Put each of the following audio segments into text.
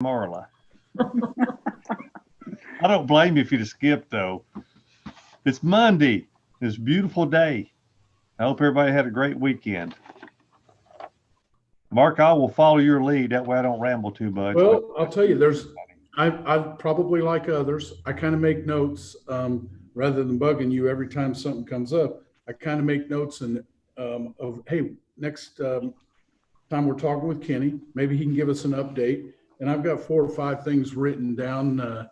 Marla. I don't blame you if you'd have skipped, though. It's Monday. It's a beautiful day. I hope everybody had a great weekend. Mark, I will follow your lead. That way I don't ramble too much. Well, I'll tell you, I probably like others, I kind of make notes, rather than bugging you every time something comes up. I kind of make notes of, hey, next time we're talking with Kenny, maybe he can give us an update. And I've got 4 or 5 things written down.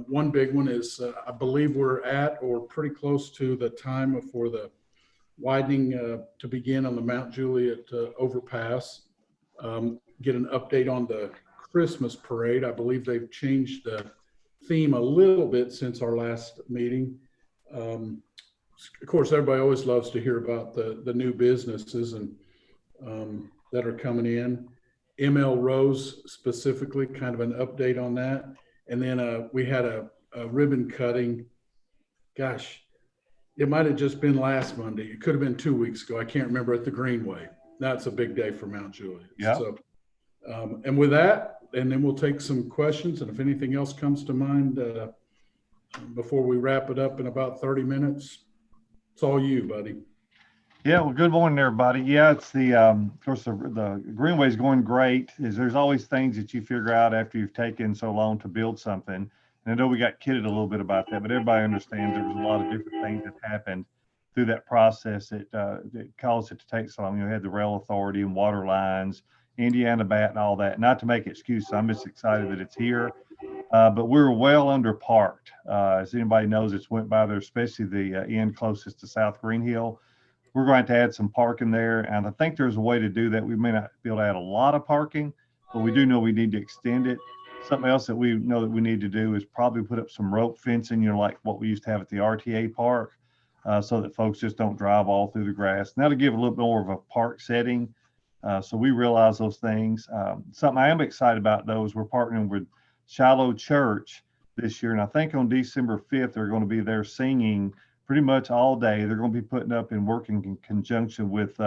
One big one is I believe we're at or pretty close to the time for the widening to begin on the Mount Juliet overpass. Get an update on the Christmas parade. I believe they've changed the theme a little bit since our last meeting. Of course, everybody always loves to hear about the new businesses and that are coming in. ML Rose specifically, kind of an update on that. And then we had a ribbon cutting. Gosh, it might have just been last Monday. It could have been 2 weeks ago. I can't remember, at the Greenway. That's a big day for Mount Juliet. Yeah. So, and with that, and then we'll take some questions. And if anything else comes to mind before we wrap it up in about 30 minutes, it's all you, buddy. Yeah, well, good morning, everybody. Yeah, it's of course, the Greenway is going great. There's always things that you figure out after you've taken so long to build something. And I know we got kidded a little bit about that, but everybody understands there was a lot of different things that happened through that process that caused it to take so long. You had the rail authority and water lines, Indiana Bat and all that. Not to make excuses, I'm just excited that it's here. But we're well under parked. As anybody knows, it's went by there, especially the end closest to South Green Hill. We're going to add some parking there, and I think there's a way to do that. We may not be able to add a lot of parking, but we do know we need to extend it. Something else that we know that we need to do is probably put up some rope fencing, like what we used to have at the RTA park, so that folks just don't drive all through the grass. And that'll give a little more of a park setting. So we realize those things. Something I am excited about, though, is we're partnering with Shiloh Church this year, and I think on December 5th, they're going to be there singing pretty much all day. They're going to be putting up and working in conjunction with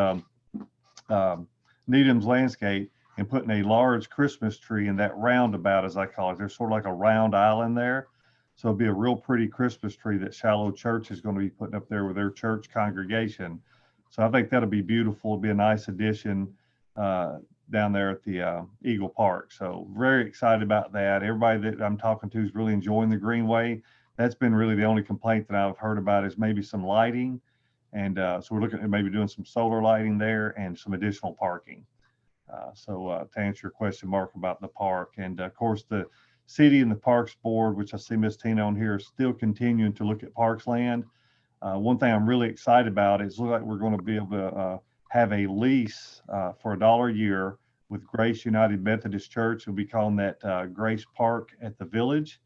Needham's Landscape and putting a large Christmas tree in that roundabout, as I call it. There's sort of like a round island there. So it'll be a real pretty Christmas tree that Shiloh Church is going to be putting up there with their church congregation. So I think that'll be beautiful. It'll be a nice addition down there at the Eagle Park. So very excited about that. Everybody that I'm talking to is really enjoying the Greenway. That's been really the only complaint that I've heard about is maybe some lighting. And so we're looking at maybe doing some solar lighting there and some additional parking. So to answer your question, Mark, about the park. And of course, the city and the Parks Board, which I see Miss Tina on here, is still continuing to look at parks land. One thing I'm really excited about is look like we're going to be able to have a lease for $1 a year with Grace United Methodist Church. We'll be calling that Grace Park at the Village.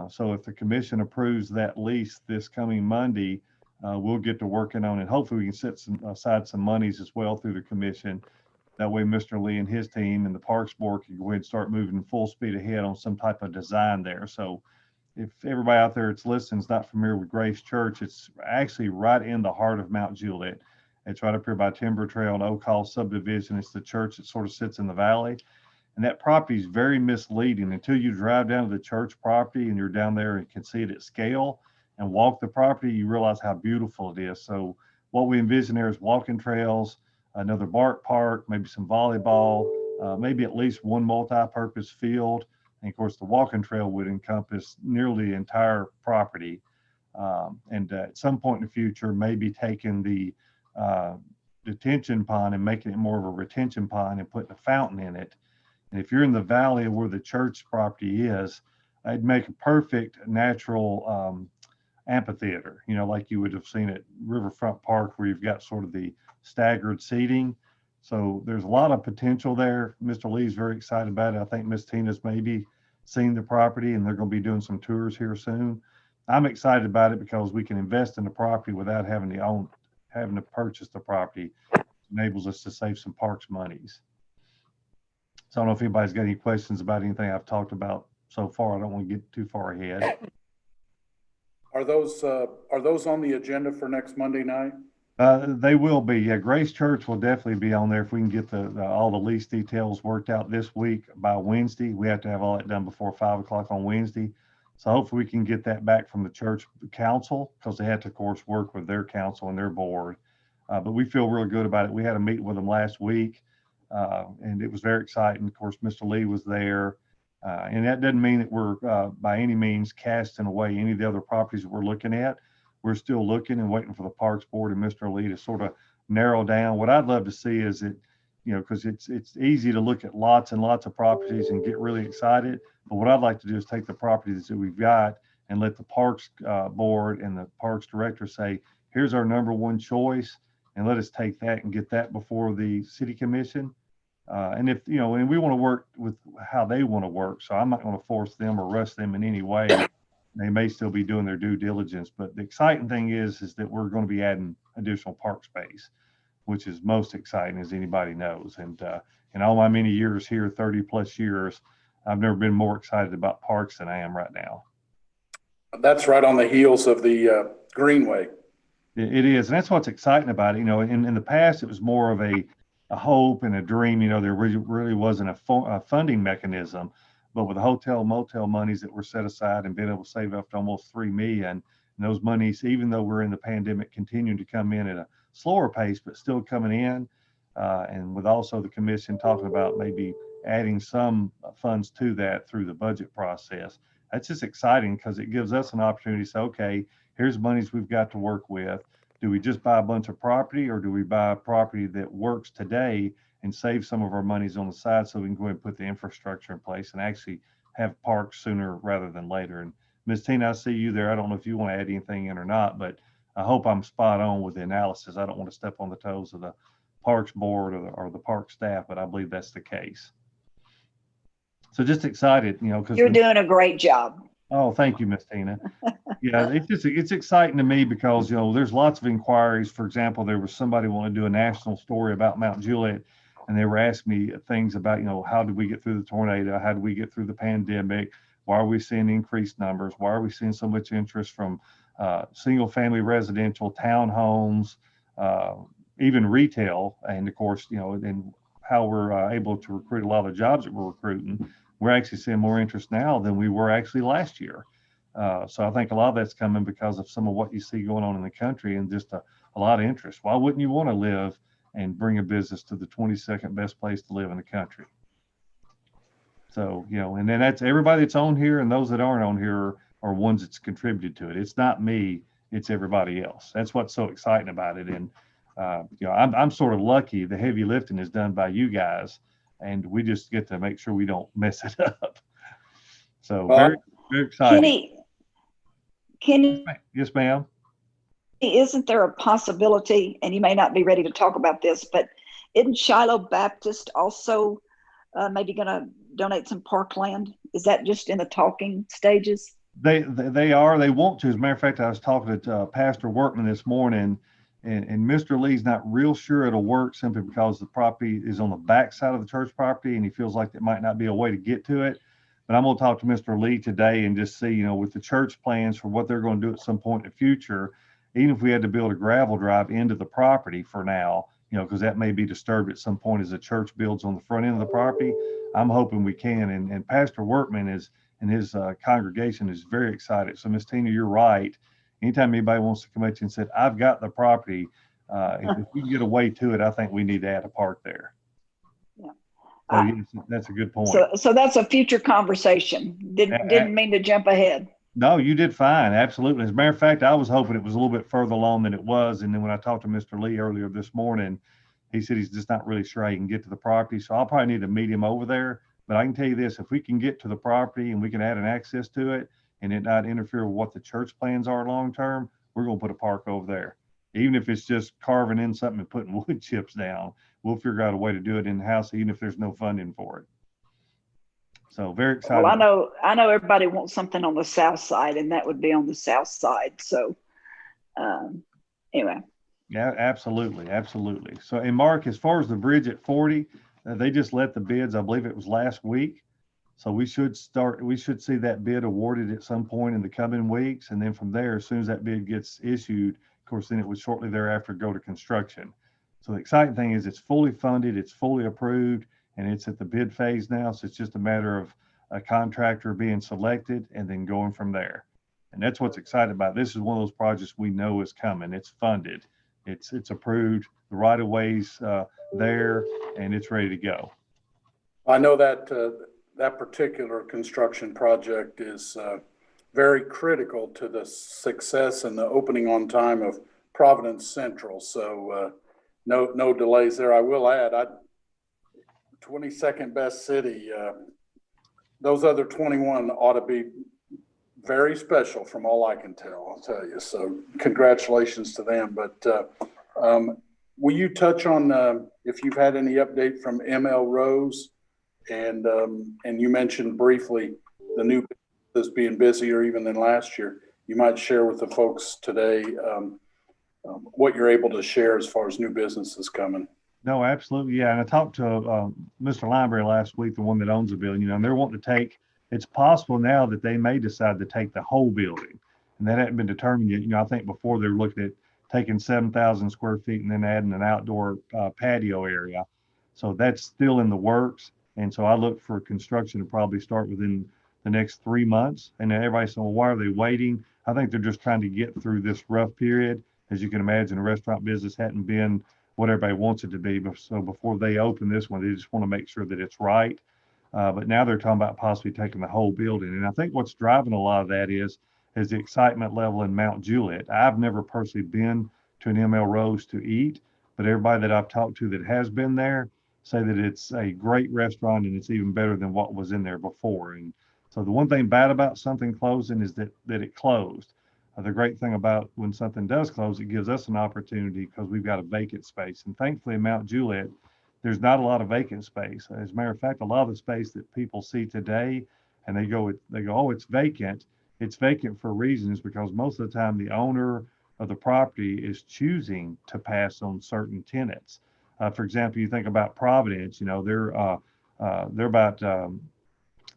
So if the commission approves that lease this coming Monday, we'll get to working on it. Hopefully we can set aside some monies as well through the commission. That way Mr. Lee and his team and the Parks Board can go ahead and start moving full speed ahead on some type of design there. So if everybody out there that's listening is not familiar with Grace Church, it's actually right in the heart of Mount Juliet. It's right up here by Timber Trail and Oak Hall subdivision. It's the church that sort of sits in the valley. And that property is very misleading until you drive down to the church property and you're down there and can see it at scale and walk the property, you realize how beautiful it is. So what we envision there is walking trails, another bark park, maybe some volleyball, maybe at least one multi-purpose field. And of course, the walking trail would encompass nearly the entire property. And at some point in the future, maybe taking the detention pond and making it more of a retention pond and putting a fountain in it. And if you're in the valley where the church property is, it'd make a perfect natural amphitheater, like you would have seen at Riverfront Park, where you've got sort of the staggered seating. So there's a lot of potential there. Mr. Lee's very excited about it. I think Miss Tina's maybe seen the property and they're going to be doing some tours here soon. I'm excited about it because we can invest in the property without having to purchase the property. It enables us to save some parks monies. So I don't know if anybody's got any questions about anything I've talked about so far. I don't want to get too far ahead. Are those on the agenda for next Monday night? They will be. Yeah, Grace Church will definitely be on there if we can get all the lease details worked out this week by Wednesday. We have to have all that done before 5 o'clock on Wednesday. So hopefully we can get that back from the church council, because they have to, of course, work with their council and their board. But we feel really good about it. We had a meeting with them last week, and it was very exciting. Of course, Mr. Lee was there. And that doesn't mean that we're by any means casting away any of the other properties that we're looking at. We're still looking and waiting for the Parks Board and Mr. Lee to sort of narrow down. What I'd love to see is that, because it's easy to look at lots and lots of properties and get really excited. But what I'd like to do is take the properties that we've got and let the Parks Board and the Parks Director say, here's our number one choice, and let us take that and get that before the City Commission. And if, and we want to work with how they want to work. So I'm not going to force them or rush them in any way. They may still be doing their due diligence, but the exciting thing is that we're going to be adding additional park space, which is most exciting, as anybody knows. And in all my many years here, 30 plus years, I've never been more excited about parks than I am right now. That's right on the heels of the Greenway. It is. And that's what's exciting about it. In the past, it was more of a hope and a dream. There really wasn't a funding mechanism. But with the hotel motel monies that were set aside and being able to save up to almost $3 million, and those monies, even though we're in the pandemic, continuing to come in at a slower pace, but still coming in. And with also the commission talking about maybe adding some funds to that through the budget process. That's just exciting, because it gives us an opportunity to say, okay, here's monies we've got to work with. Do we just buy a bunch of property, or do we buy a property that works today and save some of our monies on the side so we can go ahead and put the infrastructure in place and actually have parks sooner rather than later? And Ms. Tina, I see you there. I don't know if you want to add anything in or not, but I hope I'm spot on with the analysis. I don't want to step on the toes of the Parks Board or the park staff, but I believe that's the case. So just excited, because you're doing a great job. Oh, thank you, Ms. Tina. Yeah, it's exciting to me because, there's lots of inquiries. For example, there was somebody wanting to do a national story about Mount Juliet, and they were asking me things about, how did we get through the tornado? How did we get through the pandemic? Why are we seeing increased numbers? Why are we seeing so much interest from single family residential, townhomes, even retail? And of course, and how we're able to recruit a lot of the jobs that we're recruiting. We're actually seeing more interest now than we were actually last year. So I think a lot of that's coming because of some of what you see going on in the country, and just a lot of interest. Why wouldn't you want to live and bring a business to the 22nd best place to live in the country? So, and then that's everybody that's on here, and those that aren't on here are ones that's contributed to it. It's not me, it's everybody else. That's what's so exciting about it. And, I'm sort of lucky. The heavy lifting is done by you guys, and we just get to make sure we don't mess it up. So very, very exciting. Kenny, Yes, ma'am. isn't there a possibility, and you may not be ready to talk about this, but isn't Shiloh Baptist also maybe going to donate some parkland? Is that just in the talking stages? They are. They want to. As a matter of fact, I was talking to Pastor Workman this morning, and Mr. Lee's not real sure it'll work, simply because the property is on the back side of the church property, and he feels like there might not be a way to get to it. But I'm going to talk to Mr. Lee today and just see, with the church plans for what they're going to do at some point in the future, even if we had to build a gravel drive into the property for now, because that may be disturbed at some point as the church builds on the front end of the property. I'm hoping we can. And Pastor Workman and his congregation is very excited. So, Ms. Tina, you're right. Anytime anybody wants to come at you and say, I've got the property, if we can get a way to it, I think we need to add a park there. Yeah. So, yes, that's a good point. So that's a future conversation. Didn't mean to jump ahead. No, you did fine. Absolutely. As a matter of fact, I was hoping it was a little bit further along than it was. And then when I talked to Mr. Lee earlier this morning, he said he's just not really sure how he can get to the property. So I'll probably need to meet him over there. But I can tell you this, if we can get to the property and we can add an access to it and it not interfere with what the church plans are long-term, we're going to put a park over there. Even if it's just carving in something and putting wood chips down, we'll figure out a way to do it in the house, even if there's no funding for it. So very excited. Well, I know everybody wants something on the south side, and that would be on the south side. So anyway. Yeah, absolutely. Absolutely. So, and Mark, as far as the bridge at 40, they just let the bids, I believe it was last week. So we should see that bid awarded at some point in the coming weeks. And then from there, as soon as that bid gets issued, of course, then it would shortly thereafter go to construction. So the exciting thing is it's fully funded, it's fully approved, and it's at the bid phase now. So it's just a matter of a contractor being selected and then going from there. And that's what's exciting about it. This is one of those projects we know is coming. It's funded, it's approved, the right of ways there, and it's ready to go. I know that that particular construction project is very critical to the success and the opening on time of Providence Central. So no delays there. I will add, 22nd best city. Those other 21 ought to be very special from all I can tell, I'll tell you. So congratulations to them. But will you touch on if you've had any update from ML Rose? And you mentioned briefly the new business being busier even than last year. You might share with the folks today what you're able to share as far as new businesses coming. No, absolutely. Yeah. And I talked to Mr. Lineberry last week, the one that owns the building, and they're wanting to take, it's possible now that they may decide to take the whole building. And that hadn't been determined yet. I think before they were looking at taking 7,000 square feet and then adding an outdoor patio area. So that's still in the works. And so I look for construction to probably start within the next 3 months. And then everybody said, well, why are they waiting? I think they're just trying to get through this rough period. As you can imagine, the restaurant business hadn't been what everybody wants it to be. So before they open this one, they just want to make sure that it's right. But now they're talking about possibly taking the whole building. And I think what's driving a lot of that is the excitement level in Mount Juliet. I've never personally been to an ML Rose to eat, but everybody that I've talked to that has been there say that it's a great restaurant and it's even better than what was in there before. And so the one thing bad about something closing is that it closed. The great thing about when something does close, it gives us an opportunity because we've got a vacant space. And thankfully in Mount Juliet, there's not a lot of vacant space. As a matter of fact, a lot of the space that people see today and they go, oh, it's vacant. It's vacant for reasons because most of the time the owner of the property is choosing to pass on certain tenants. For example, you think about Providence, they're about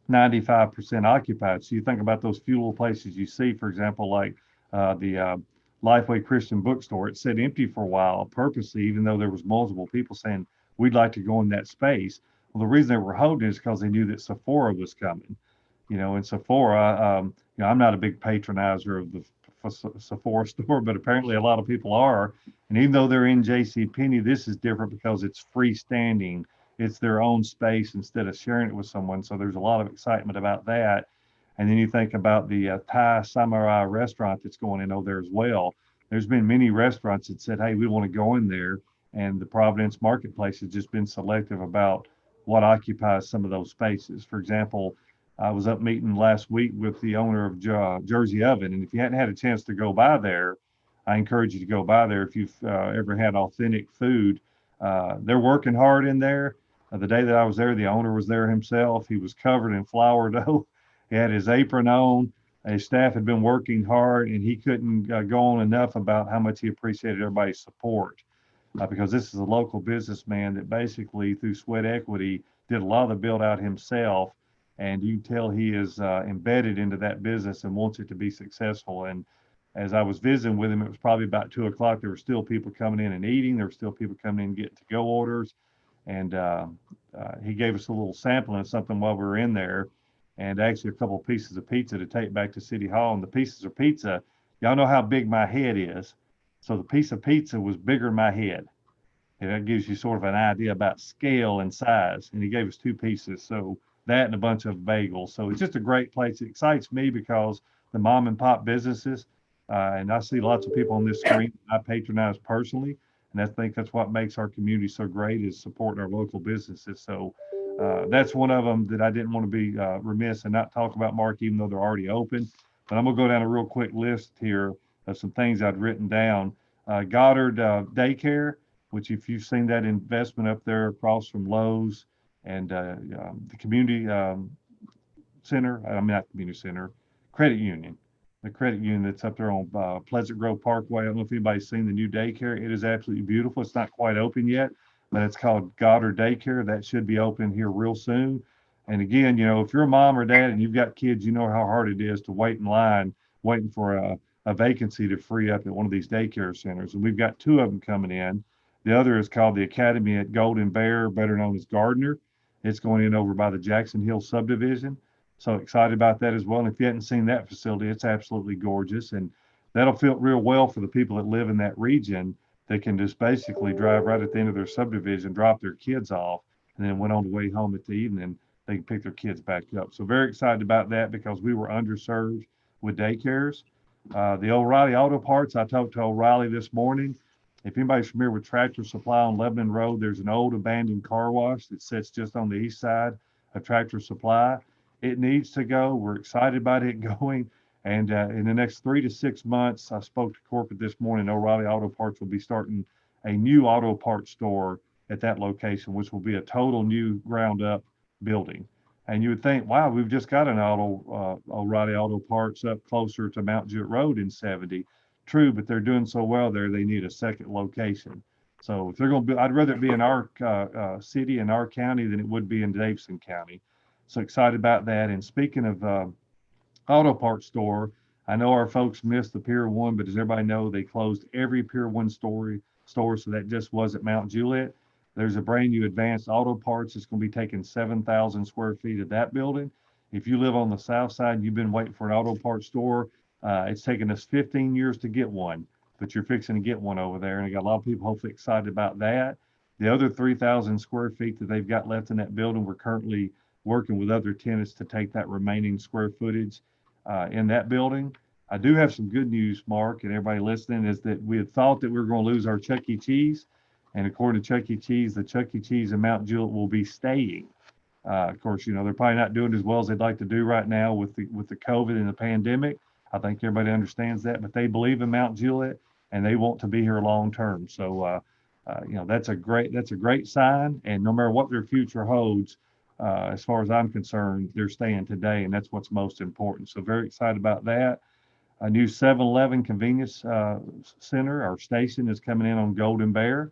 95% occupied. So you think about those few little places you see, for example, like the Lifeway Christian Bookstore. It sat empty for a while purposely, even though there was multiple people saying, we'd like to go in that space. Well, the reason they were holding it is because they knew that Sephora was coming. And Sephora, I'm not a big patronizer of the Sephora store, but apparently a lot of people are. And even though they're in JCPenney, this is different because it's freestanding. It's their own space instead of sharing it with someone. So there's a lot of excitement about that. And then you think about the Thai Samurai restaurant that's going in over there as well. There's been many restaurants that said, hey, we want to go in there. And the Providence marketplace has just been selective about what occupies some of those spaces. For example, I was up meeting last week with the owner of Jersey Oven. And if you hadn't had a chance to go by there, I encourage you to go by there if you've ever had authentic food. They're working hard in there. The day that I was there, the owner was there himself. He was covered in flour dough. He had his apron on. His staff had been working hard, and he couldn't go on enough about how much he appreciated everybody's support. Because this is a local businessman that basically, through sweat equity, did a lot of the build out himself. And you can tell he is embedded into that business and wants it to be successful. And as I was visiting with him, it was probably about 2 o'clock. There were still people coming in and eating. There were still people coming in and getting to-go orders. And he gave us a little sampling of something while we were in there, and actually a couple of pieces of pizza to take back to City Hall. And the pieces of pizza, y'all know how big my head is. So the piece of pizza was bigger than my head. And that gives you sort of an idea about scale and size. And he gave us 2 pieces. So that and a bunch of bagels. So it's just a great place. It excites me because the mom and pop businesses, and I see lots of people on this screen I patronize personally. And I think that's what makes our community so great is supporting our local businesses. So that's one of them that I didn't want to be remiss and not talk about, Mark, even though they're already open. But I'm going to go down a real quick list here of some things I'd written down. Goddard Daycare, which if you've seen that investment up there across from Lowe's and the community center, not community center, credit union. The credit union that's up there on Pleasant Grove Parkway. I don't know if anybody's seen the new daycare. It is absolutely beautiful. It's not quite open yet, but it's called Goddard Daycare. That should be open here real soon. And again, if you're a mom or dad and you've got kids, you know how hard it is to wait in line, waiting for a vacancy to free up at one of these daycare centers. And we've got 2 of them coming in. The other is called the Academy at Golden Bear, better known as Gardner. It's going in over by the Jackson Hill subdivision. So excited about that as well. And if you hadn't seen that facility, it's absolutely gorgeous. And that'll fit real well for the people that live in that region. They can just basically drive right at the end of their subdivision, drop their kids off, and then went on the way home at the evening, they can pick their kids back up. So very excited about that because we were underserved with daycares. The O'Reilly Auto Parts, I talked to O'Reilly this morning. If anybody's familiar with Tractor Supply on Lebanon Road, there's an old abandoned car wash that sits just on the east side of Tractor Supply. It needs to go. We're excited about it going. And in the next 3 to 6 months, I spoke to corporate this morning, O'Reilly Auto Parts will be starting a new auto parts store at that location, which will be a total new ground up building. And you would think, wow, we've just got an O'Reilly Auto Parts up closer to Mount Juliet Road in 70. True, but they're doing so well there, they need a second location. So if they're going to be, I'd rather it be in our city, in our county, than it would be in Davidson County. So excited about that. And speaking of auto parts store, I know our folks missed the Pier 1, but as everybody know, they closed every Pier 1 store, so that just wasn't Mount Juliet. There's a brand new Advanced Auto Parts. It's going to be taking 7,000 square feet of that building. If you live on the south side and you've been waiting for an auto parts store, it's taken us 15 years to get one, but you're fixing to get one over there. And I got a lot of people hopefully excited about that. The other 3,000 square feet that they've got left in that building, we're currently working with other tenants to take that remaining square footage in that building. I do have some good news, Mark, and everybody listening, is that we had thought that we were going to lose our Chuck E. Cheese. And according to Chuck E. Cheese, the Chuck E. Cheese in Mount Juliet will be staying. Of course, you know, they're probably not doing as well as they'd like to do right now with the COVID and the pandemic. I think everybody understands that, but they believe in Mount Juliet and they want to be here long term. So, you know, that's a great sign. And no matter what their future holds, as far as I'm concerned, they're staying today, and that's what's most important. So very excited about that. A new 7-Eleven convenience center or station is coming in on Golden Bear,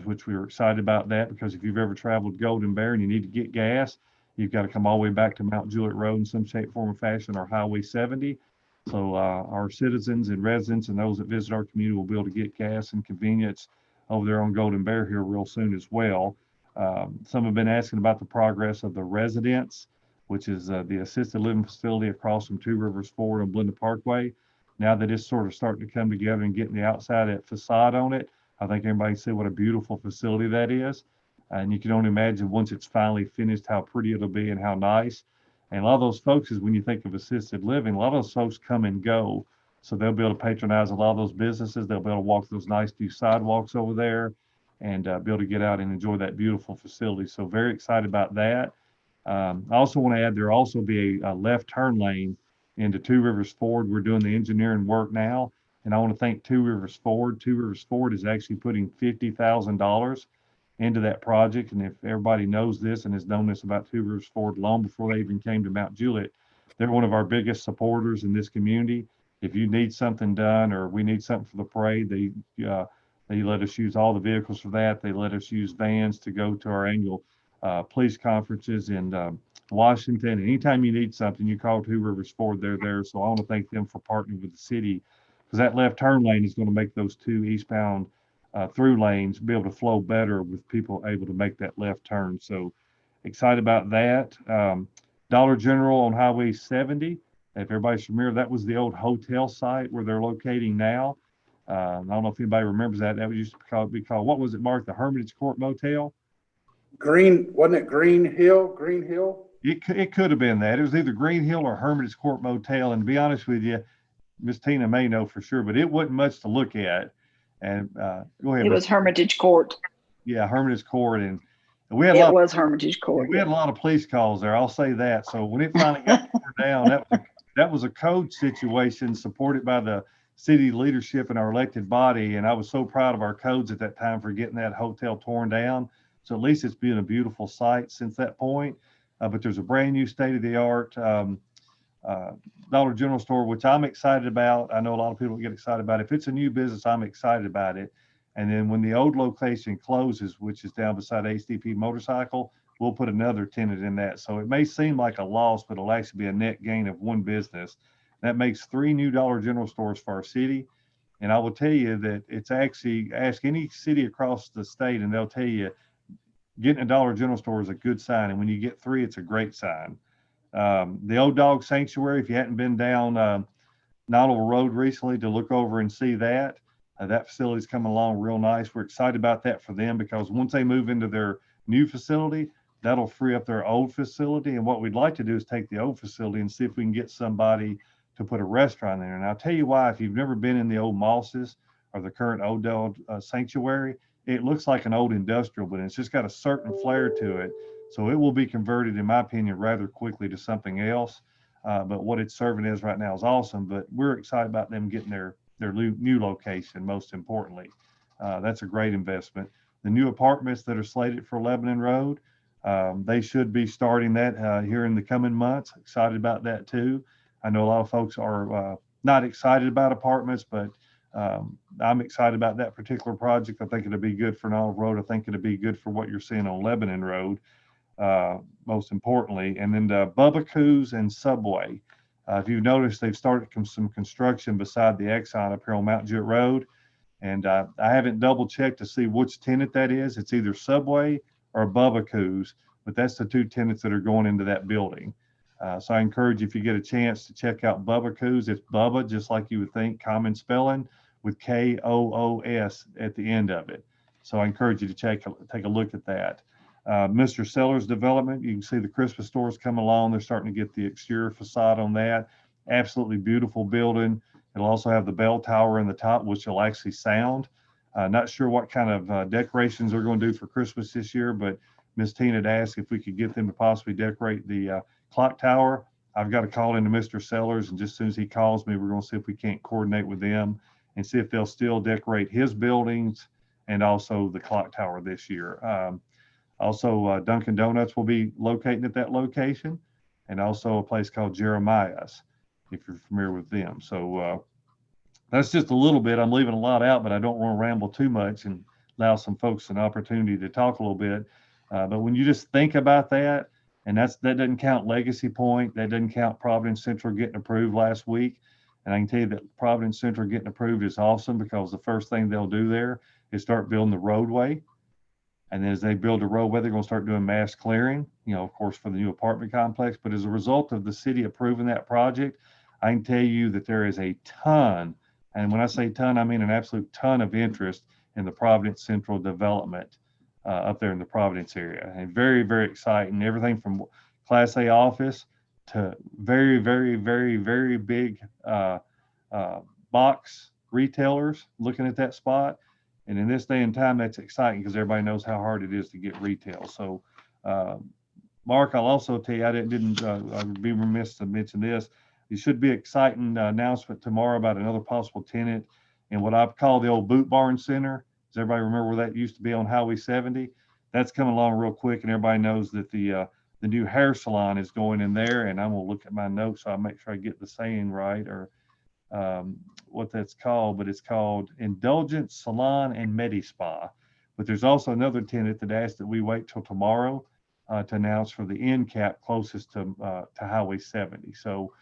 which we were excited about that because if you've ever traveled Golden Bear and you need to get gas, you've got to come all the way back to Mount Juliet Road in some shape, form, or fashion, or Highway 70. So our citizens and residents and those that visit our community will be able to get gas and convenience over there on Golden Bear here real soon as well. Some have been asking about the progress of the residence, which is the assisted living facility across from Two Rivers Ford on Blenda Parkway. Now that it's sort of starting to come together and getting the outside of that facade on it, I think everybody can see what a beautiful facility that is. And you can only imagine once it's finally finished how pretty it'll be and how nice. And a lot of those folks, is when you think of assisted living, a lot of those folks come and go. So they'll be able to patronize a lot of those businesses. They'll be able to walk those nice new sidewalks over there and be able to get out and enjoy that beautiful facility. So very excited about that. I also want to add, there'll also be a left turn lane into Two Rivers Ford. We're doing the engineering work now. And I want to thank Two Rivers Ford. Two Rivers Ford is actually putting $50,000 into that project. And if everybody knows this and has known this about Two Rivers Ford long before they even came to Mount Juliet, they're one of our biggest supporters in this community. If you need something done or we need something for the parade, they let us use all the vehicles for that. They let us use vans to go to our annual police conferences in Washington. Anytime you need something, you call Two Rivers Ford, they're there. So I want to thank them for partnering with the city, because that left turn lane is going to make those two eastbound through lanes be able to flow better with people able to make that left turn. So excited about that. Dollar General on Highway 70. If everybody's familiar, that was the old hotel site where they're locating now. I don't know if anybody remembers that. That used to be called, what was it, Mark? The Hermitage Court Motel? Wasn't it Green Hill? It could have been that. It was either Green Hill or Hermitage Court Motel. And to be honest with you, Miss Tina may know for sure, but it wasn't much to look at. And go ahead. It was Hermitage Court. Yeah, Hermitage Court. And we had Hermitage Court. We had a lot of police calls there. I'll say that. So when it finally got torn down, that was a code situation supported by the city leadership and our elected body. And I was so proud of our codes at that time for getting that hotel torn down. So at least it's been a beautiful site since that point. But there's a brand new state-of-the-art Dollar General store, which I'm excited about. I know a lot of people get excited about it. If it's a new business, I'm excited about it. And then when the old location closes, which is down beside HDP Motorcycle, we'll put another tenant in that. So it may seem like a loss, but it'll actually be a net gain of one business That makes 3 new Dollar General stores for our city. And I will tell you that it's actually, ask any city across the state and they'll tell you getting a Dollar General store is a good sign. And when you get 3, it's a great sign. The Old Dog Sanctuary, if you hadn't been down Noddle Road recently to look over and see that, that facility's coming along real nice. We're excited about that for them because once they move into their new facility, that'll free up their old facility. And what we'd like to do is take the old facility and see if we can get somebody to put a restaurant there. And I'll tell you why, if you've never been in the old Mosses or the current Old Dog Sanctuary, it looks like an old industrial, but it's just got a certain flair to it. So it will be converted, in my opinion, rather quickly to something else. But what it's serving as right now is awesome. But we're excited about them getting their new location, most importantly. That's a great investment. The new apartments that are slated for Lebanon Road, they should be starting that here in the coming months. Excited about that too. I know a lot of folks are not excited about apartments, but I'm excited about that particular project. I think it'll be good for Noddle Road. I think it'll be good for what you're seeing on Lebanon Road, most importantly. And then the Bubba Coos and Subway. If you've noticed, they've started some construction beside the Exxon up here on Mount Jewett Road. And I haven't double checked to see which tenant that is. It's either Subway or Bubba Coos, but that's the 2 tenants that are going into that building. So I encourage you, if you get a chance, to check out Bubba Coos. It's Bubba, just like you would think, common spelling, with Koos at the end of it. So I encourage you to take a look at that. Mr. Sellers development, you can see the Christmas stores coming along. They're starting to get the exterior facade on that. Absolutely beautiful building. It'll also have the bell tower in the top, which will actually sound. Not sure what kind of decorations they're going to do for Christmas this year, but Miss Tina had asked if we could get them to possibly decorate the clock tower. I've got to call into Mr. Sellers, and just as soon as he calls me, we're going to see if we can't coordinate with them and see if they'll still decorate his buildings and also the clock tower this year. Also, Dunkin' Donuts will be locating at that location, and also a place called Jeremiah's, if you're familiar with them. So that's just a little bit. I'm leaving a lot out, but I don't want to ramble too much and allow some folks an opportunity to talk a little bit. But when you just think about that, and that doesn't count Legacy Point, that doesn't count Providence Central getting approved last week. And I can tell you that Providence Central getting approved is awesome because the first thing they'll do there is start building the roadway. And then as they build the roadway, they're going to start doing mass clearing, of course, for the new apartment complex. But as a result of the city approving that project, I can tell you that there is a ton, and when I say ton, I mean an absolute ton of interest in the Providence Central development up there in the Providence area. And very, very exciting. Everything from Class A office to very, very, very, very big box retailers looking at that spot. And in this day and time, that's exciting because everybody knows how hard it is to get retail. So, Mark, I'll also tell you, I'd be remiss to mention this. It should be an exciting announcement tomorrow about another possible tenant in what I've called the old Boot Barn Center. Does everybody remember where that used to be on Highway 70? That's coming along real quick, and everybody knows that the new hair salon is going in there. And I'm gonna look at my notes so I make sure I get the saying right, or what that's called. But it's called Indulgent Salon and Medi Spa. But there's also another tenant that asked that we wait till tomorrow to announce for the end cap closest to Highway 70. So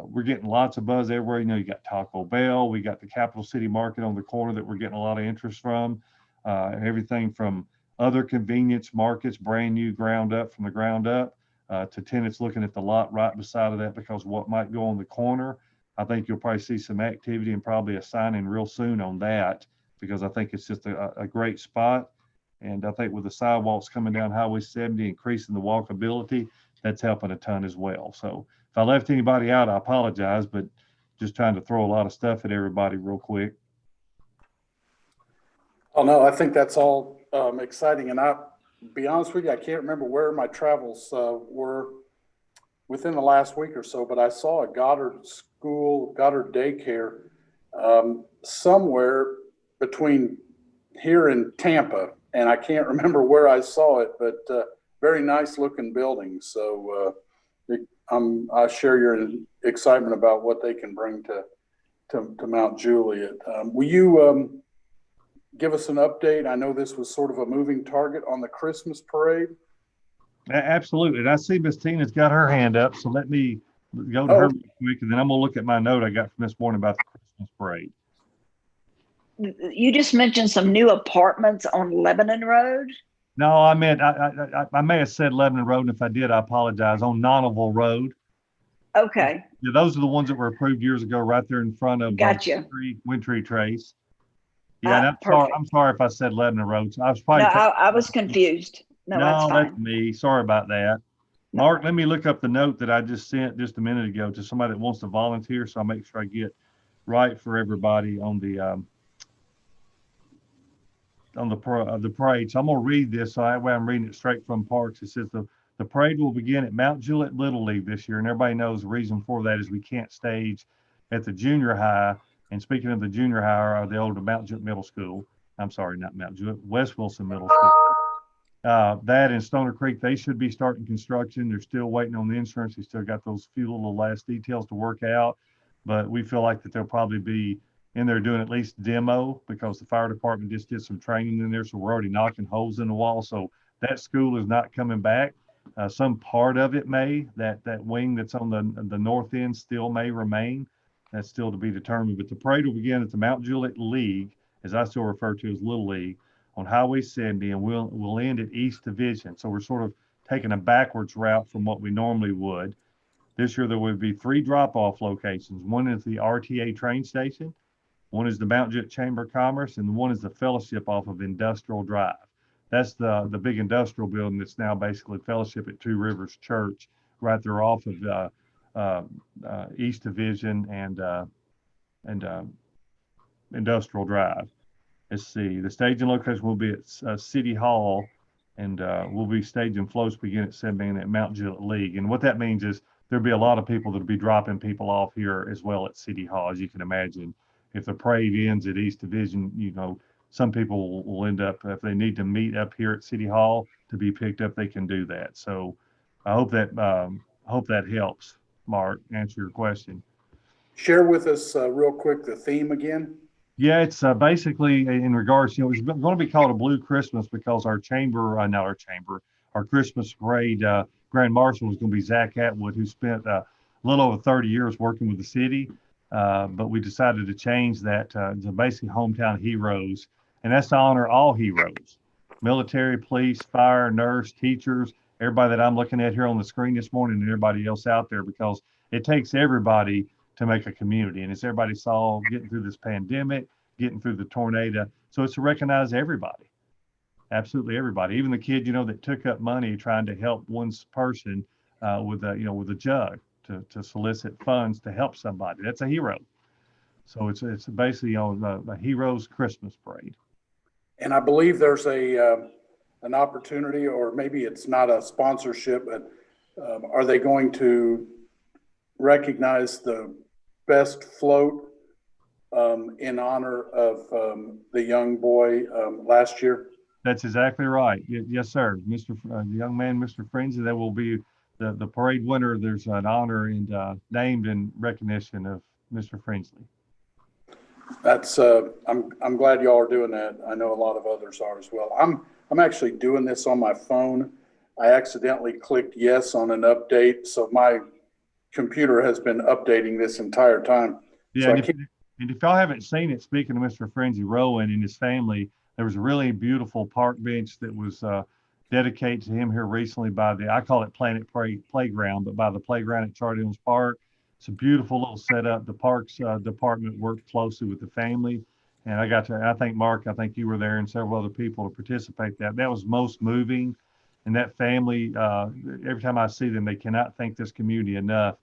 we're getting lots of buzz everywhere. You got Taco Bell, we got the Capital City Market on the corner that we're getting a lot of interest from. Everything from other convenience markets, brand new from the ground up, to tenants looking at the lot right beside of that because what might go on the corner. I think you'll probably see some activity and probably a signing real soon on that because I think it's just a great spot. And I think with the sidewalks coming down Highway 70, increasing the walkability, that's helping a ton as well. So if I left anybody out, I apologize, but just trying to throw a lot of stuff at everybody real quick. Oh, no, I think that's all exciting. And I'll be honest with you, I can't remember where my travels were within the last week or so, but I saw a Goddard School, Goddard Daycare somewhere between here and Tampa. And I can't remember where I saw it, but very nice looking building. So I share your excitement about what they can bring to Mount Juliet. Will you give us an update? I know this was sort of a moving target on the Christmas parade. Absolutely. And I see Miss Tina's got her hand up, so let me go to her real quick, and then I'm gonna look at my note I got from this morning about the Christmas parade. You just mentioned some new apartments on Lebanon Road. No, I meant I may have said Lebanon Road, and if I did, I apologize. On Nonneville Road. Okay. Yeah, those are the ones that were approved years ago, right there in front of Gotcha. Wintry Trace. Yeah, and Perfect. I'm sorry if I said Lebanon Road. So I was probably No, I was confused. No, that's that's fine. me. Sorry about that. No. Mark, let me look up the note that I just sent just a minute ago to somebody that wants to volunteer, so I'll make sure I get right for everybody on the parade. So I'm going to read this, so that way I'm reading it straight from Parks. It says the parade will begin at Mount Juliet Little League this year, and everybody knows the reason for that is we can't stage at the junior high. And speaking of the junior high, or the old Mount Juliet Middle School, I'm sorry, not Mount Juliet, West Wilson Middle School. That and Stoner Creek, they should be starting construction. They're still waiting on the insurance. They still got those few little last details to work out, but we feel like that they'll probably be in there doing at least demo, because the fire department just did some training in there. So we're already knocking holes in the wall. So that school is not coming back. Some part of it may, that wing that's on the north end still may remain. That's still to be determined. But the parade will begin at the Mount Juliet League, as I still refer to as Little League, on Highway 70, and we'll end at East Division. So we're sort of taking a backwards route from what we normally would. This year there will be 3 drop-off locations. One is the RTA train station, one is the Mount Juliet Chamber of Commerce, and one is the Fellowship off of Industrial Drive. That's the big industrial building that's now basically Fellowship at Two Rivers Church, right there off of East Division and Industrial Drive. Let's see, the staging location will be at City Hall, and we'll be staging floats begin at 7 a.m. at Mount Juliet League. And what that means is there'll be a lot of people that'll be dropping people off here as well at City Hall, as you can imagine. If the parade ends at East Division, some people will end up, if they need to meet up here at City Hall to be picked up, they can do that. So I hope that helps, Mark, answer your question. Share with us real quick the theme again. Yeah, it's basically in regards, it's going to be called a Blue Christmas because our Christmas parade Grand Marshal is going to be Zach Atwood, who spent a little over 30 years working with the city. But we decided to change that to basically hometown heroes. And that's to honor all heroes, military, police, fire, nurse, teachers, everybody that I'm looking at here on the screen this morning, and everybody else out there, because it takes everybody to make a community. And as everybody saw, getting through this pandemic, getting through the tornado. So it's to recognize everybody, absolutely everybody, even the kid, that took up money trying to help one person with a jug to solicit funds to help somebody. That's a hero. So it's basically the Heroes Christmas Parade. And I believe there's an opportunity, or maybe it's not a sponsorship, but are they going to recognize the best float in honor of the young boy last year? That's exactly right. Yes, sir. The young man, Mr. Frenzy, that will be the parade winner. There's an honor and named in recognition of Mr. Frenzy. That's I'm glad y'all are doing that. I know a lot of others are as well. I'm actually doing this on my phone. I accidentally clicked yes on an update, so my computer has been updating this entire time. Yeah, so and if y'all haven't seen it, speaking of Mr. Frenzy Rowan and his family, there was a really beautiful park bench that was dedicated to him here recently by I call it Planet Playground, but by the playground at Charlie Hills Park. It's a beautiful little setup. The Parks Department worked closely with the family. And I think, Mark, you were there and several other people to participate. That was most moving. And that family, every time I see them, they cannot thank this community enough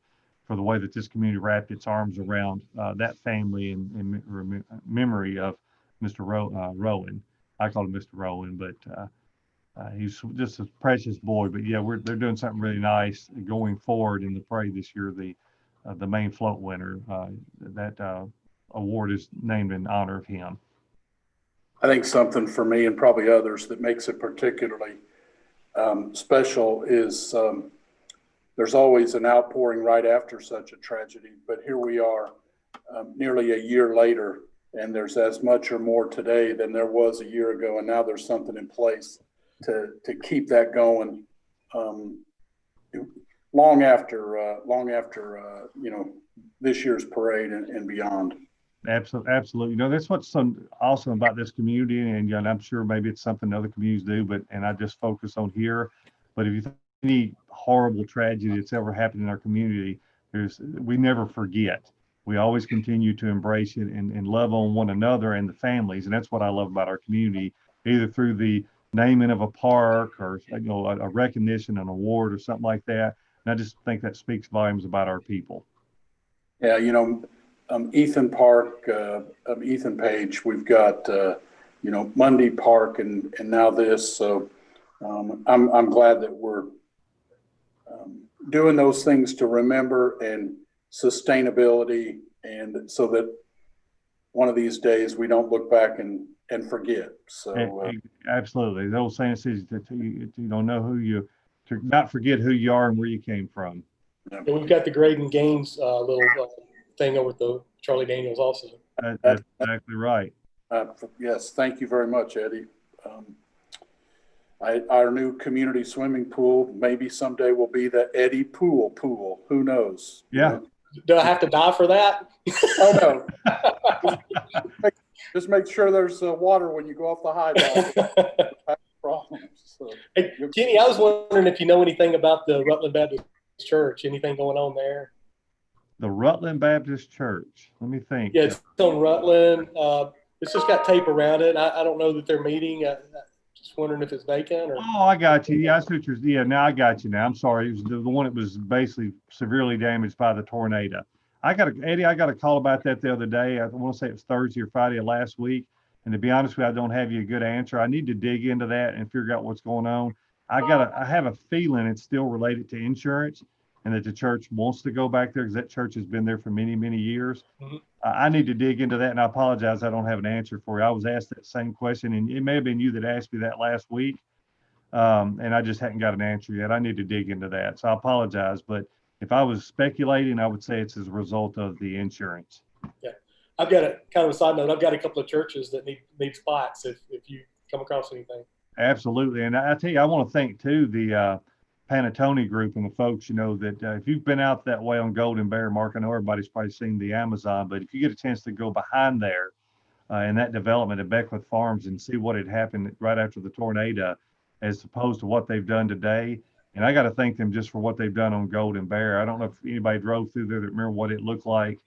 for the way that this community wrapped its arms around that family in memory of Mr. Rowan. I call him Mr. Rowan, but he's just a precious boy. But yeah, they're doing something really nice going forward in the parade this year. The main float winner, that award is named in honor of him. I think something for me and probably others that makes it particularly special is there's always an outpouring right after such a tragedy, but here we are nearly a year later, and there's as much or more today than there was a year ago, and now there's something in place to keep that going. long after this year's parade and beyond. Absolutely. That's what's so awesome about this community, and I'm sure maybe it's something other communities do, and I just focus on here. But if you think any horrible tragedy that's ever happened in our community, we never forget. We always continue to embrace it and love on one another and the families, and that's what I love about our community, either through the naming of a park or a recognition, an award, or something like that. And I just think that speaks volumes about our people. Yeah, Ethan Park, Ethan Page, we've got, Mundy Park and now this. So I'm glad that we're doing those things to remember and sustainability, and so that one of these days we don't look back and forget. So absolutely. The old saying says that you don't know to not forget who you are and where you came from. Yeah. And we've got the Graydon Gaines little thing over at the Charlie Daniels also. That's exactly right. Yes, thank you very much, Eddie. Our new community swimming pool, maybe someday will be the Eddie Pool. Who knows? Yeah. Do I have to die for that? Oh, no. just make sure there's water when you go off the high dive. Problems. So, hey, Kenny, I was wondering if you know anything about the Rutland Baptist Church. Anything going on there? The Rutland Baptist Church. Let me think. Yeah, it's on Rutland. It's just got tape around it. I don't know that they're meeting. Just wondering if it's vacant or. Oh, I got you. Yeah, now I got you. Now I'm sorry. It was the one that was basically severely damaged by the tornado. Eddie, I got a call about that the other day. I want to say it was Thursday or Friday of last week. And to be honest with you, I don't have you a good answer. I need to dig into that and figure out what's going on. I have a feeling it's still related to insurance, and that the church wants to go back there because that church has been there for many, many years. Mm-hmm. I need to dig into that, and I apologize. I don't have an answer for you. I was asked that same question, and it may have been you that asked me that last week, and I just hadn't got an answer yet. I need to dig into that, so I apologize. But if I was speculating, I would say it's as a result of the insurance. Yeah. I've got a kind of a side note. I've got a couple of churches that need spots if you come across anything. Absolutely. And I tell you, I want to thank too the Panettone group and the folks, that if you've been out that way on Golden Bear, Mark, I know everybody's probably seen the Amazon, but if you get a chance to go behind there in that development at Beckwith Farms and see what had happened right after the tornado, as opposed to what they've done today. And I got to thank them just for what they've done on Golden Bear. I don't know if anybody drove through there that remember what it looked like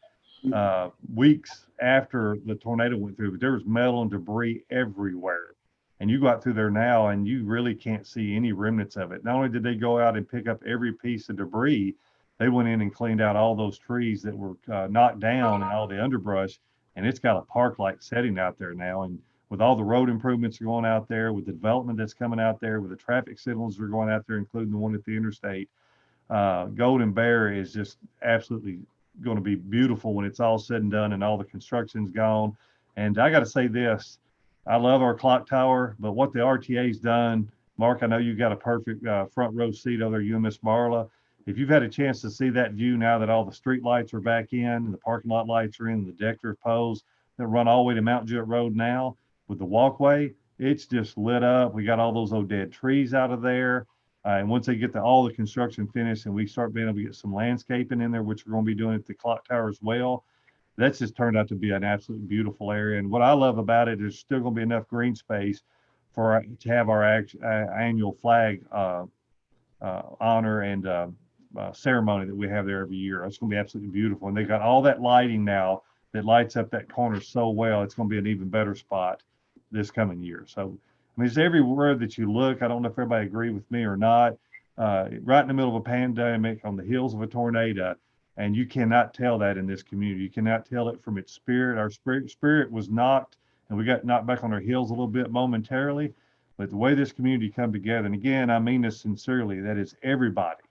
weeks after the tornado went through, but there was metal and debris everywhere. And you go out through there now and you really can't see any remnants of it. Not only did they go out and pick up every piece of debris, they went in and cleaned out all those trees that were knocked down and all the underbrush. And it's got a park-like setting out there now. And with all the road improvements going out there, with the development that's coming out there, with the traffic signals that are going out there, including the one at the interstate, Golden Bear is just absolutely going to be beautiful when it's all said and done and all the construction's gone. And I got to say this, I love our clock tower, but what the RTA's done, Mark, I know you got a perfect front row seat over there, you and Miss Marla. If you've had a chance to see that view now that all the street lights are back in, and the parking lot lights are in, the decorative poles that run all the way to Mount Jewett Road now with the walkway, it's just lit up. We got all those old dead trees out of there. And once they get all the construction finished and we start being able to get some landscaping in there, which we're going to be doing at the clock tower as well, that's just turned out to be an absolutely beautiful area. And what I love about it is still going to be enough green space to have our annual flag honor and ceremony that we have there every year. It's going to be absolutely beautiful. And they got all that lighting now that lights up that corner so well. It's going to be an even better spot this coming year. So, I mean, it's everywhere that you look. I don't know if everybody agree with me or not. Right in the middle of a pandemic, on the heels of a tornado, and you cannot tell that in this community. You cannot tell it from its spirit. Our spirit was knocked, and we got knocked back on our heels a little bit momentarily. But the way this community come together, and again, I mean this sincerely, that is everybody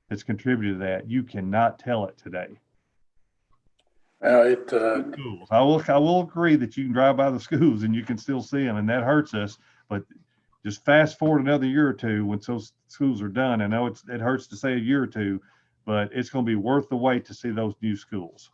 that's contributed to that. You cannot tell it today. Schools. I will agree that you can drive by the schools and you can still see them, and that hurts us. But just fast forward another year or two when those schools are done. I know it hurts to say a year or two, but it's going to be worth the wait to see those new schools.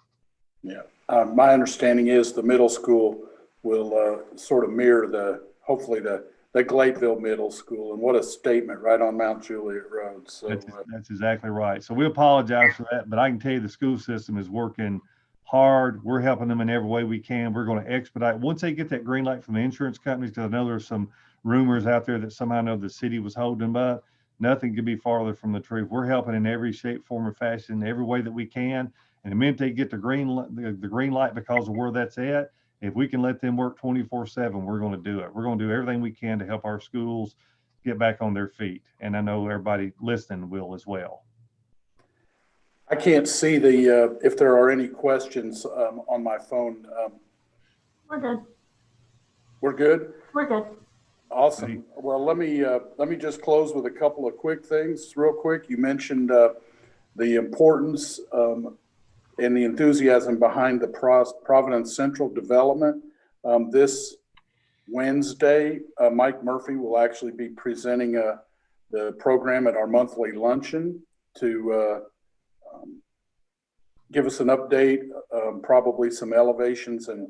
Yeah, my understanding is the middle school will sort of mirror hopefully the the Gladeville Middle School, and what a statement right on Mount Juliet Road. So That's exactly right. So we apologize for that, but I can tell you the school system is working hard. We're helping them in every way we can. We're going to expedite once they get that green light from the insurance companies, because I know there's some rumors out there that somehow know the city was holding them up. Nothing could be farther from the truth. We're helping in every shape, form, or fashion, every way that we can. And the minute they get the green light because of where that's at, if we can let them work 24/7, we're going to do it. We're going to do everything we can to help our schools get back on their feet. And I know everybody listening will as well. I can't see the if there are any questions on my phone. We're good. We're good? We're good. Awesome. Well, let me just close with a couple of quick things real quick. You mentioned the importance and the enthusiasm behind the Providence Central development. This Wednesday, Mike Murphy will actually be presenting the program at our monthly luncheon to give us an update, probably some elevations and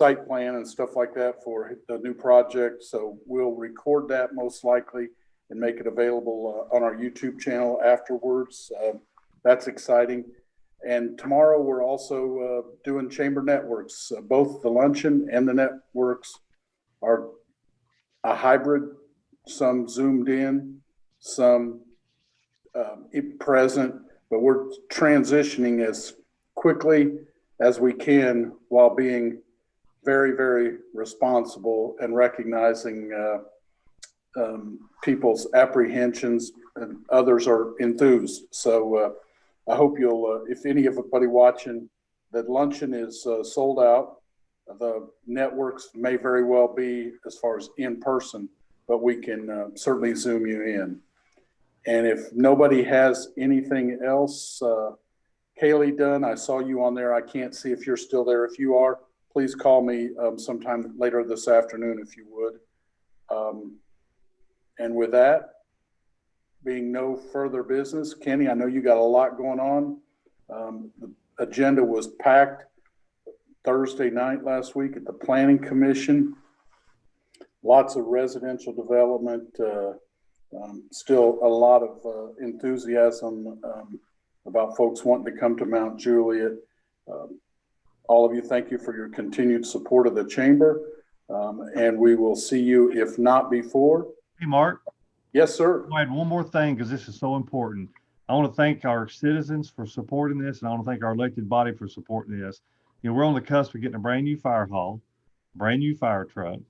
site plan and stuff like that for the new project. So we'll record that most likely and make it available on our YouTube channel afterwards. That's exciting. And tomorrow we're also doing chamber networks. Both the luncheon and the networks are a hybrid, some zoomed in, some present, but we're transitioning as quickly as we can while being very, very responsible and recognizing people's apprehensions, and others are enthused. So I hope you'll, if anybody watching, that luncheon is sold out. The networks may very well be as far as in person, but we can certainly Zoom you in. And if nobody has anything else, Kaylee Dunn, I saw you on there. I can't see if you're still there. If you are, please call me sometime later this afternoon if you would. And with that, being no further business, Kenny, I know you got a lot going on. The agenda was packed Thursday night last week at the Planning Commission. Lots of residential development, still a lot of enthusiasm about folks wanting to come to Mount Juliet. All of you, thank you for your continued support of the chamber. And we will see you, if not before. Hey, Mark. Yes, sir. I had one more thing because this is so important. I want to thank our citizens for supporting this, and I want to thank our elected body for supporting this. You know, we're on the cusp of getting a brand new fire hall, brand new fire truck,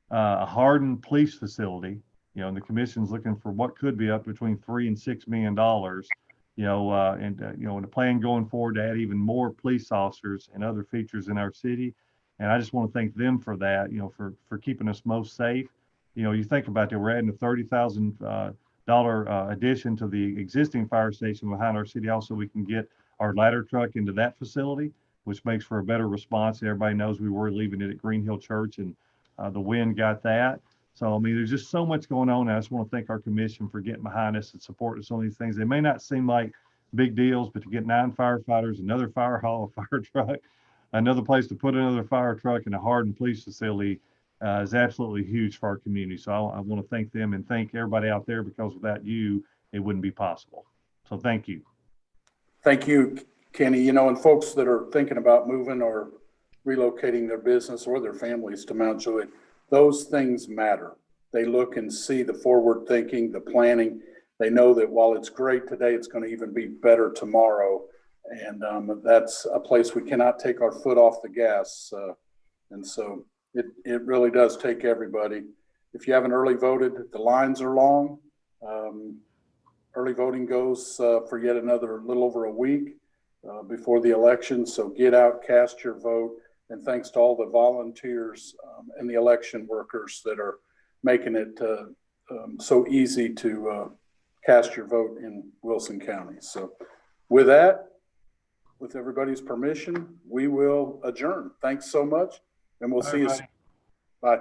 a hardened police facility. You know, and the commission's looking for what could be up between $3 and $6 million. You know, and the plan going forward to add even more police officers and other features in our city. And I just want to thank them for that. You know, for keeping us most safe. You know, you think about that, we're adding a $30,000 addition to the existing fire station behind our city. Also, we can get our ladder truck into that facility, which makes for a better response. Everybody knows we were leaving it at Green Hill Church, and the wind got that. So, I mean, there's just so much going on. And I just want to thank our commission for getting behind us and supporting us on these things. They may not seem like big deals, but to get 9 firefighters, another fire hall, a fire truck, another place to put another fire truck, and a hardened police facility is absolutely huge for our community. So I want to thank them and thank everybody out there, because without you, it wouldn't be possible. So thank you. Thank you, Kenny. You know, and folks that are thinking about moving or relocating their business or their families to Mount Juliet, those things matter. They look and see the forward thinking, the planning. They know that while it's great today, it's going to even be better tomorrow. And that's a place we cannot take our foot off the gas. And so it really does take everybody. If you haven't early voted, the lines are long. Early voting goes for yet another little over a week before the election. So get out, cast your vote. And thanks to all the volunteers and the election workers that are making it so easy to cast your vote in Wilson County. So with that, with everybody's permission, we will adjourn. Thanks so much, and we'll see you soon. Bye.